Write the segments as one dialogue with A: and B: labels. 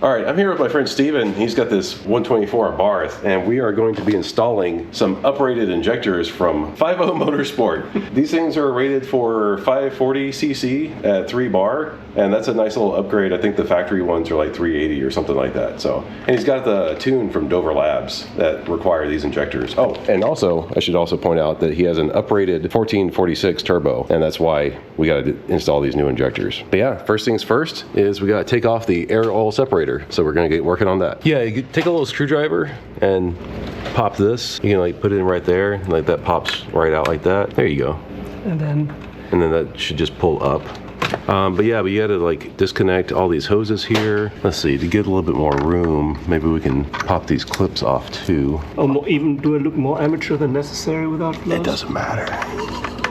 A: All right, I'm here with my friend Steven. He's got this 124 Barth, and we are going to be installing some uprated injectors from 50 Motorsport. These things are rated for 540cc at 3 bar, and that's a nice little upgrade. I think the factory ones are like 380 or something like that. So, and he's got the tune from Dover Labs that require these injectors. Oh, and also, I should also point out that he has an uprated 1446 turbo, and that's why we got to install these new injectors. But yeah, first things first is we got to take off the air oil separator. So we're gonna get working on that. Yeah, you take a little screwdriver and pop this. You can like put it in right there, and like that pops right out like that. There you go.
B: And then
A: that should just pull up. But you gotta like disconnect all these hoses here. Let's see, to get a little bit more room, maybe we can pop these clips off too.
B: or even do it look more amateur than necessary without gloves?
A: It doesn't matter.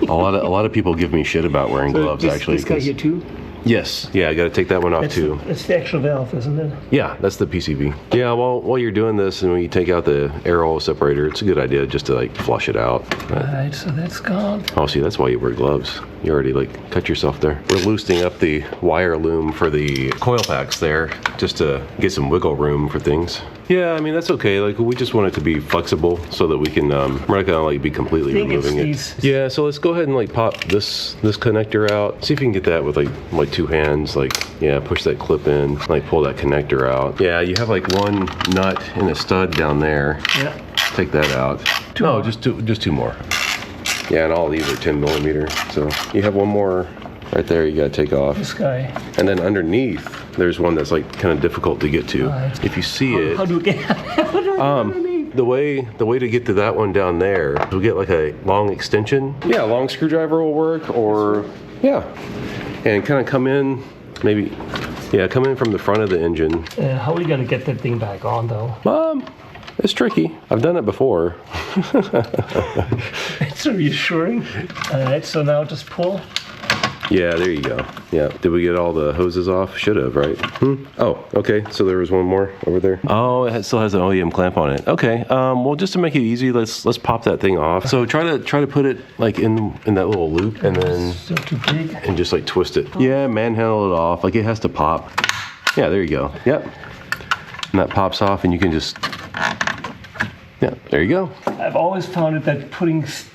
A: a lot of people give me shit about wearing gloves. Actually,
B: this guy here too.
A: Yes, yeah, I got to take that one off too.
B: It's the actual valve, isn't it?
A: Yeah, that's the PCV. Yeah, well, while you're doing this and when you take out the air oil separator, it's a good idea just to like flush it out.
B: Alright, so that's gone.
A: Oh, see, that's why you wear gloves. You already like cut yourself there. We're loosening up the wire loom for the coil packs there just to get some wiggle room for things. Yeah, I mean, that's okay. Like, we just want it to be flexible so that we can, we're not gonna like be completely removing it. Yeah, so let's go ahead and like pop this connector out. See if you can get that with like two hands. Like, yeah, push that clip in, like pull that connector out. Yeah, you have like one nut and a stud down there.
B: Yeah.
A: Take that out. No, just two more. Yeah, and all these are 10 millimeter. So you have one more right there you gotta take off.
B: This guy.
A: And then underneath, there's one that's like kind of difficult to get to. If you see it.
B: How do we get
A: the way to get to that one down there, we'll get like a long extension. Yeah, a long screwdriver will work, or yeah. And kind of come in, maybe, yeah, come in from the front of the engine.
B: How are we gonna get that thing back on though?
A: It's tricky. I've done it before.
B: It's reassuring. Alright, so now just pull.
A: Yeah, there you go. Yeah, did we get all the hoses off? Should have, right? Oh, okay, so there was one more over there. Oh, it still has an OEM clamp on it. Okay, well, just to make it easy, let's pop that thing off. So try to put it like in that little loop, and then
B: Still too big.
A: and just like twist it. Yeah, manhandle it off. Like it has to pop. Yeah, there you go. Yep. And that pops off, and you can just. Yeah, there you go.
B: I've always found it that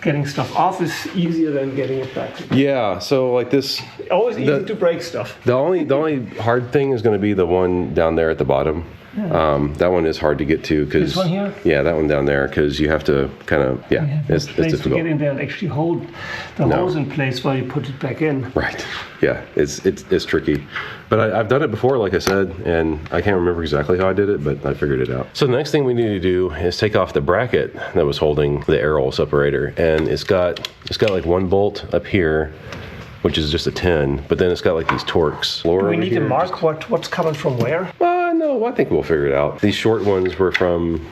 B: getting stuff off is easier than getting it back.
A: Yeah, so like this.
B: Always easy to break stuff.
A: The only hard thing is going to be the one down there at the bottom. Yeah. That one is hard to get to because
B: this one here.
A: Yeah, that one down there because you have to kind of it's difficult
B: to get in there and actually hold the hose in place while you put it back in.
A: Right. Yeah, it's tricky, but I've done it before, like I said, and I can't remember exactly how I did it, but I figured it out. So the next thing we need to do is take off the bracket that was holding the air oil separator, and it's got like one bolt up here, which is just a 10, but then it's got like these Torx.
B: Do we need to mark what's coming from where?
A: No, I think we'll figure it out. These short ones were from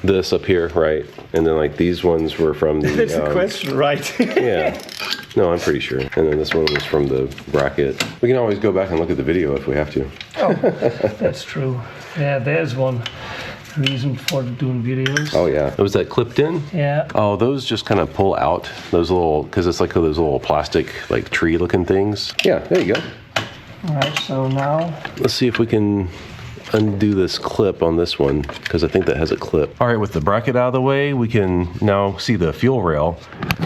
A: this up here, right? And then like these ones were from the...
B: That's the question, right?
A: Yeah. No, I'm pretty sure. And then this one was from the bracket. We can always go back and look at the video if we have to.
B: Oh, that's true. Yeah, there's one reason for doing videos.
A: Oh yeah. Was that clipped in?
B: Yeah.
A: Oh, those just kind of pull out. Those little, because it's like those little plastic, like tree looking things. Yeah, there you go.
B: All right, so now...
A: Let's see if we can undo this clip on this one, because I think that has a clip. All right, with the bracket out of the way, we can now see the fuel rail.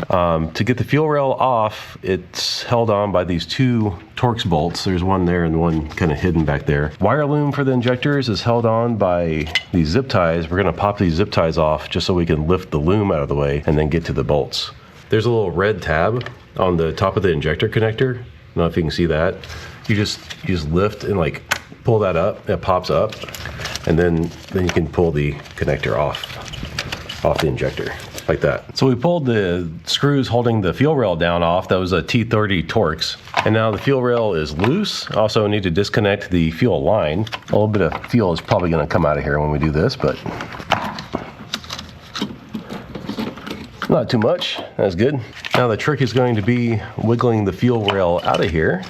A: To get the fuel rail off, it's held on by these two Torx bolts. There's one there and one kind of hidden back there. Wire loom for the injectors is held on by these zip ties. We're gonna pop these zip ties off just so we can lift the loom out of the way and then get to the bolts. There's a little red tab on the top of the injector connector. I don't know if you can see that. You just lift and like pull that up, it pops up, and then you can pull the connector off the injector, like that. So we pulled the screws holding the fuel rail down off. That was a T30 Torx. And now the fuel rail is loose. Also need to disconnect the fuel line. A little bit of fuel is probably gonna come out of here when we do this, but not too much, that's good. Now the trick is going to be wiggling the fuel rail out of here.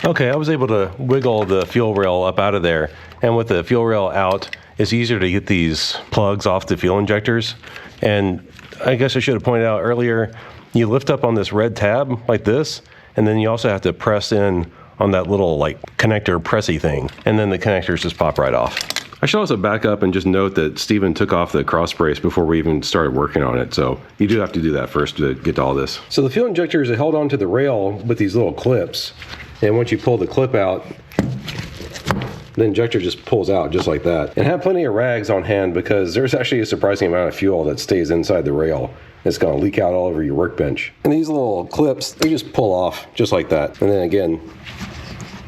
A: Okay, I was able to wiggle the fuel rail up out of there, and with the fuel rail out, it's easier to get these plugs off the fuel injectors. And I guess I should have pointed out earlier, you lift up on this red tab like this, and then you also have to press in on that little like connector pressy thing, and then the connectors just pop right off. I should also back up and just note that Steven took off the cross brace before we even started working on it, so you do have to do that first to get to all this. So the fuel injectors are held onto the rail with these little clips, and once you pull the clip out, the injector just pulls out just like that. And have plenty of rags on hand because there's actually a surprising amount of fuel that stays inside the rail. It's going to leak out all over your workbench. And these little clips, they just pull off just like that. And then again,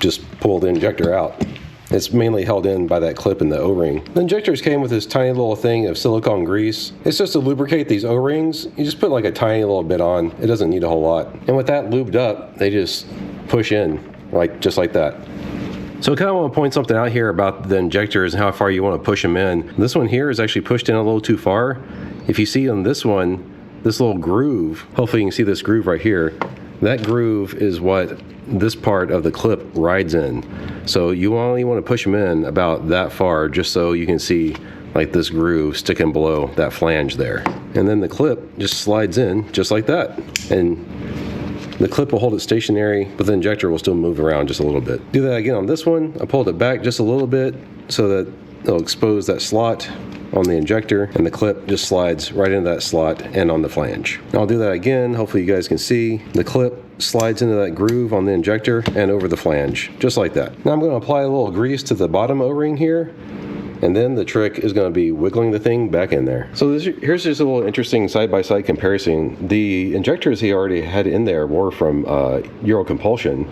A: just pull the injector out. It's mainly held in by that clip in the O-ring. The injectors came with this tiny little thing of silicone grease. It's just to lubricate these O-rings. You just put like a tiny little bit on. It doesn't need a whole lot. And with that lubed up, they just push in just like that. So I kind of want to point something out here about the injectors and how far you want to push them in. This one here is actually pushed in a little too far. If you see on this one, this little groove, hopefully you can see this groove right here. That groove is what this part of the clip rides in. So you only want to push them in about that far just so you can see like this groove sticking below that flange there. And then the clip just slides in just like that. And the clip will hold it stationary, but the injector will still move around just a little bit. Do that again on this one. I pulled it back just a little bit so that it'll expose that slot on the injector, and the clip just slides right into that slot and on the flange. I'll do that again. Hopefully you guys can see. The clip slides into that groove on the injector and over the flange, just like that. Now I'm going to apply a little grease to the bottom O-ring here, and then the trick is going to be wiggling the thing back in there. So here's just a little interesting side-by-side comparison. The injectors he already had in there were from Euro Compulsion,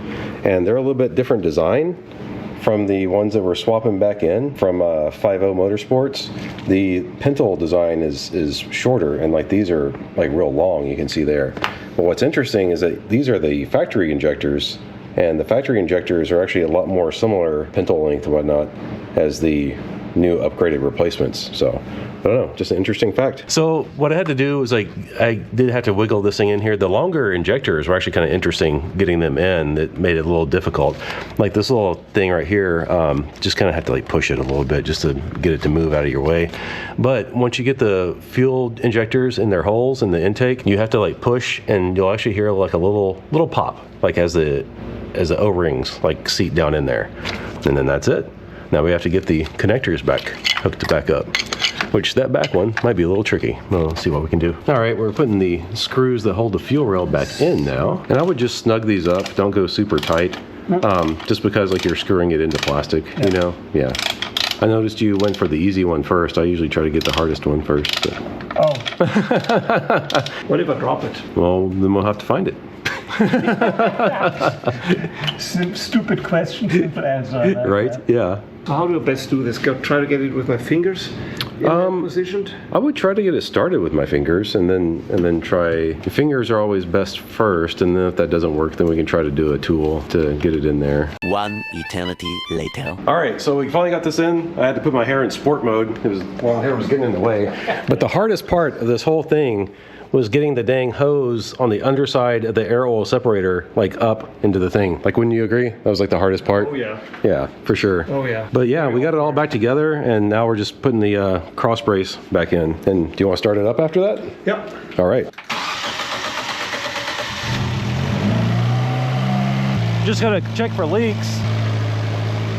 A: and they're a little bit different design from the ones that we're swapping back in from 5.0 Motorsports. The pintle design is shorter, and like these are like real long, you can see there. But what's interesting is that these are the factory injectors, and the factory injectors are actually a lot more similar pintle length and whatnot as the new upgraded replacements. So I don't know, just an interesting fact. So what I had to do was like I did have to wiggle this thing in here. The longer injectors were actually kind of interesting getting them in. It made it a little difficult. Like this little thing right here, just kind of have to like push it a little bit just to get it to move out of your way. But once you get the fuel injectors in their holes in the intake, you have to like push, and you'll actually hear like a little pop, like as the O-rings like seat down in there, and then that's it. Now we have to get the connectors hooked back up, which that back one might be a little tricky. Well, let's see what we can do. All right, we're putting the screws that hold the fuel rail back in now. And I would just snug these up. Don't go super tight, just because like you're screwing it into plastic, you know? Yeah. I noticed you went for the easy one first. I usually try to get the hardest one first. But.
B: Oh. What if I drop it?
A: Well, then we'll have to find it.
B: Stupid question, simple answer.
A: Right? Yeah.
B: So how do I best do this? Try to get it with my fingers positioned?
A: I would try to get it started with my fingers, and then try. The fingers are always best first, and then if that doesn't work, then we can try to do a tool to get it in there.
C: One eternity later.
A: All right, so we finally got this in. I had to put my hair in sport mode because my hair was getting in the way. But the hardest part of this whole thing was getting the dang hose on the underside of the air oil separator like up into the thing. Like, wouldn't you agree? That was like the hardest part.
B: Oh yeah.
A: Yeah, for sure.
B: Oh yeah.
A: But yeah, we got it all back together, and now we're just putting the cross brace back in. And do you want to start it up after that?
B: Yep.
A: All right.
D: Just gotta check for leaks.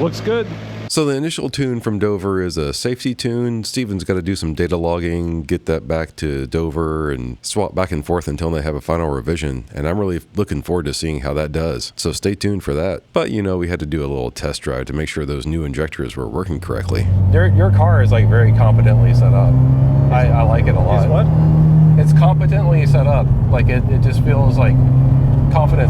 D: Looks good.
E: So the initial tune from Dover is a safety tune. Steven's got to do some data logging, get that back to Dover, and swap back and forth until they have a final revision. And I'm really looking forward to seeing how that does. So stay tuned for that. But, you know, we had to do a little test drive to make sure those new injectors were working correctly.
A: Your car is like very competently set up. I like it a lot.
B: Is what?
A: It's competently set up. Like it just feels like confident